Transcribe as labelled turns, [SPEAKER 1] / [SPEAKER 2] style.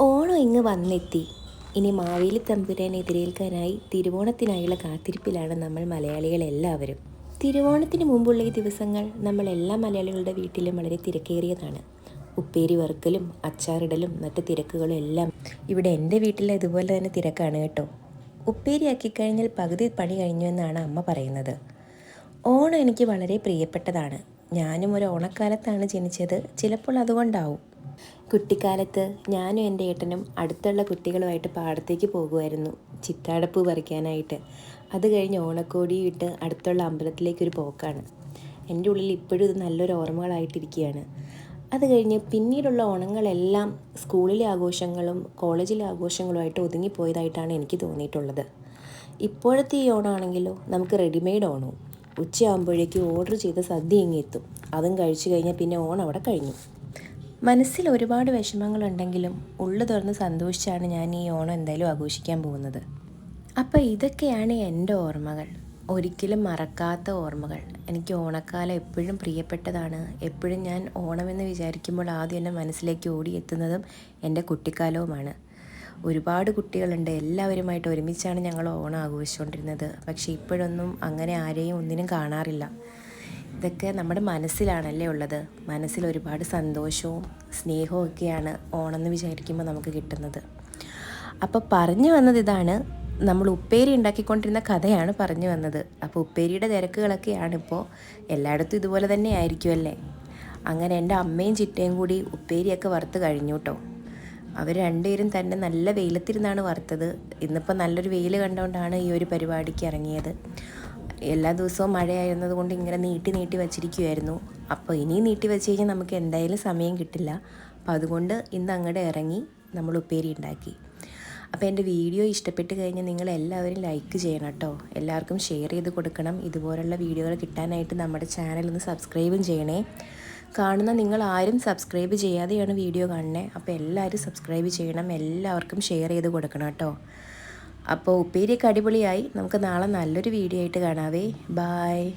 [SPEAKER 1] ഓണം ഇങ്ങ് വന്നെത്തി. ഇനി മാവേലി തമ്പുരാനെ എതിരേൽക്കാനായി തിരുവോണത്തിനായുള്ള കാത്തിരിപ്പിലാണ് നമ്മൾ മലയാളികളെല്ലാവരും. തിരുവോണത്തിന് മുമ്പുള്ള ഈ ദിവസങ്ങൾ നമ്മൾ എല്ലാ മലയാളികളുടെ വീട്ടിലും വളരെ തിരക്കേറിയതാണ്. ഉപ്പേരി വറുക്കലും അച്ചാറിടലും മറ്റ് തിരക്കുകളും എല്ലാം ഇവിടെ എൻ്റെ വീട്ടിൽ ഇതുപോലെ തന്നെ തിരക്കാണ് കേട്ടോ. ഉപ്പേരി ആക്കിക്കഴിഞ്ഞാൽ പകുതി പണി കഴിഞ്ഞു എന്നാണ് അമ്മ പറയുന്നത്. ഓണം എനിക്ക് വളരെ പ്രിയപ്പെട്ടതാണ്. ഞാനും ഒരു ഓണക്കാലത്താണ് ജനിച്ചത്. ചിലപ്പോൾ അതുകൊണ്ടാവും. കുട്ടിക്കാലത്ത് ഞാനും എൻ്റെ ഏട്ടനും അടുത്തുള്ള കുട്ടികളുമായിട്ട് പാടത്തേക്ക് പോകുമായിരുന്നു ചിറ്റാടപ്പൂ പറിക്കാനായിട്ട്. അത് കഴിഞ്ഞ് ഓണക്കോടിയും ഇട്ട് അടുത്തുള്ള അമ്പലത്തിലേക്കൊരു പോക്കാണ്. എൻ്റെ ഉള്ളിൽ ഇപ്പോഴും ഇത് നല്ലൊരു ഓർമ്മകളായിട്ടിരിക്കുകയാണ്. അത് കഴിഞ്ഞ് പിന്നീടുള്ള ഓണങ്ങളെല്ലാം സ്കൂളിലെ ആഘോഷങ്ങളും കോളേജിലെ ആഘോഷങ്ങളുമായിട്ട് ഒതുങ്ങിപ്പോയതായിട്ടാണ് എനിക്ക് തോന്നിയിട്ടുള്ളത്. ഇപ്പോഴത്തെ ഈ ഓണമാണെങ്കിലോ നമുക്ക് റെഡിമെയ്ഡ് ഓണവും. ഉച്ചയാകുമ്പോഴേക്കും ഓർഡർ ചെയ്ത സദ്യ ഇങ്ങെത്തും. അതും കഴിച്ചു കഴിഞ്ഞാൽ പിന്നെ ഓണം അവിടെ കഴിഞ്ഞു. മനസ്സിൽ ഒരുപാട് വിഷമങ്ങളുണ്ടെങ്കിലും ഉള്ളു തുറന്ന് സന്തോഷിച്ചാണ് ഞാൻ ഈ ഓണം എന്തായാലും ആഘോഷിക്കാൻ പോകുന്നത്. അപ്പോൾ ഇതൊക്കെയാണ് എൻ്റെ ഓർമ്മകൾ, ഒരിക്കലും മറക്കാത്ത ഓർമ്മകൾ. എനിക്ക് ഓണക്കാലം എപ്പോഴും പ്രിയപ്പെട്ടതാണ്. എപ്പോഴും ഞാൻ ഓണമെന്ന് വിചാരിക്കുമ്പോൾ ആദ്യം എൻ്റെ മനസ്സിലേക്ക് ഓടിയെത്തുന്നതും എൻ്റെ കുട്ടിക്കാലവുമാണ്. ഒരുപാട് കുട്ടികളുണ്ട്, എല്ലാവരുമായിട്ട് ഒരുമിച്ചാണ് ഞങ്ങൾ ഓണം ആഘോഷിച്ചുകൊണ്ടിരുന്നത്. പക്ഷേ ഇപ്പോഴൊന്നും അങ്ങനെ ആരെയും ഒന്നിനും കാണാറില്ല. ഇതൊക്കെ നമ്മുടെ മനസ്സിലാണല്ലേ ഉള്ളത്. മനസ്സിൽ ഒരുപാട് സന്തോഷവും സ്നേഹവും ഒക്കെയാണ് ഓണം എന്ന് വിചാരിക്കുമ്പോൾ നമുക്ക് കിട്ടുന്നത്. അപ്പോൾ പറഞ്ഞു വന്നത് ഇതാണ്, നമ്മൾ ഉപ്പേരി ഉണ്ടാക്കിക്കൊണ്ടിരുന്ന കഥയാണ് പറഞ്ഞു വന്നത്. അപ്പോൾ ഉപ്പേരിയുടെ തിരക്കുകളൊക്കെയാണ് ഇപ്പോൾ. എല്ലായിടത്തും ഇതുപോലെ തന്നെ ആയിരിക്കുമല്ലേ. അങ്ങനെ എൻ്റെ അമ്മയും ചിറ്റയും കൂടി ഉപ്പേരിയൊക്കെ വറുത്ത് കഴിഞ്ഞു കേട്ടോ. അവർ രണ്ടുപേരും തന്നെ നല്ല വെയിലത്തിരുന്നാണ് വറുത്തത്. ഇന്നിപ്പോൾ നല്ലൊരു വെയിൽ കണ്ടുകൊണ്ടാണ് ഈ ഒരു പരിപാടിക്ക് ഇറങ്ങിയത്. എല്ലാ ദിവസവും മഴയായിരുന്നത് കൊണ്ട് ഇങ്ങനെ നീട്ടി വച്ചിരിക്കുമായിരുന്നു. അപ്പോൾ ഇനിയും നീട്ടി വെച്ച് കഴിഞ്ഞാൽ നമുക്ക് എന്തായാലും സമയം കിട്ടില്ല. അപ്പോൾ അതുകൊണ്ട് ഇന്ന് അങ്ങോട്ട് ഇറങ്ങി നമ്മൾ ഉപ്പേരി ഉണ്ടാക്കി. അപ്പോൾ എൻ്റെ വീഡിയോ ഇഷ്ടപ്പെട്ട് കഴിഞ്ഞാൽ നിങ്ങൾ എല്ലാവരും ലൈക്ക് ചെയ്യണം കേട്ടോ. എല്ലാവർക്കും ഷെയർ ചെയ്ത് കൊടുക്കണം. ഇതുപോലുള്ള വീഡിയോകൾ കിട്ടാനായിട്ട് നമ്മുടെ ചാനൽ ഒന്ന് സബ്സ്ക്രൈബും ചെയ്യണേ. കാണുന്ന നിങ്ങൾ ആരും സബ്സ്ക്രൈബ് ചെയ്യാതെയാണ് വീഡിയോ കാണണേ. അപ്പോൾ എല്ലാവരും സബ്സ്ക്രൈബ് ചെയ്യണം, എല്ലാവർക്കും ഷെയർ ചെയ്ത് കൊടുക്കണം കേട്ടോ. അപ്പോൾ ഉപ്പേരിയൊക്കെ അടിപൊളിയായി. നമുക്ക് നാളെ നല്ലൊരു വീഡിയോ ആയിട്ട് കാണാവേ. ബായ്.